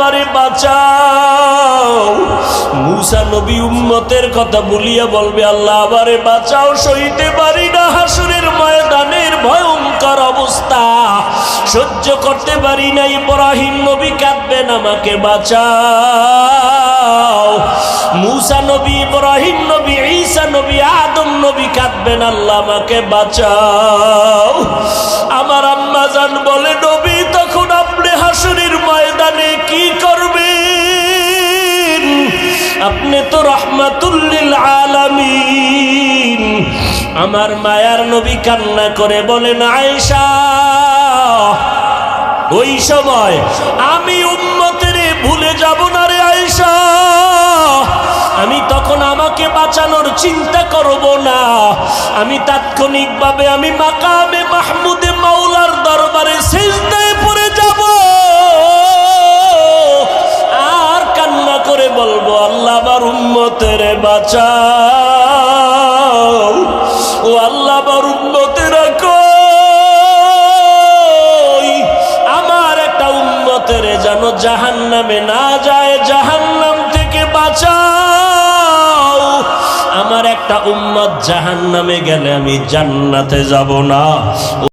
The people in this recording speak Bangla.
আমারে বাঁচাও। মূসা নবী উম্মতের কথা বলিয়া বলবে, আল্লাহ আমারে বাঁচাও, সইতে পারি না হাসরের ময়দানের ভয়ঙ্কর অবস্থা, সহ্য করতে পারি না। ইব্রাহিম নবী কাঁদবেন, আমাকে বাঁচাও। মূসা নবী, ইব্রাহিম নবী, ঈসা নবী, আদম নবী কাঁদবেন, আল্লাহ আমাকে বাঁচাও। আমার আম্মা জান বলে, নবী তখন আপনি হাসরের ময়দানে কি করবেন? আপনি তো রাহমাতুল লিল আলামিন। আমার মায়ার নবী কান্না করে বলেন, আয়েশা ওই সময় আমি উম্মতের ভুলে যাব না রে আয়েশা। আমি তখন আমাকে বাঁচানোর চিন্তা করব না, আমি তাৎক্ষণিকভাবে আমি মাকামে মাহমুদে মাওলার দরবারে সিজদায় পড়ে যাব আর কান্না করে বলবো, আল্লাহ আমার উম্মতের বাঁচাও। ও আল্লাহ আমার উম্মতেরা কই? আমার একটা উম্মতের যেন জাহান্নামে না যায়, জাহান্নাম থেকে বাঁচাও। আমার একটা উম্মত জাহান্নামে গেলে আমি জান্নাতে যাব না।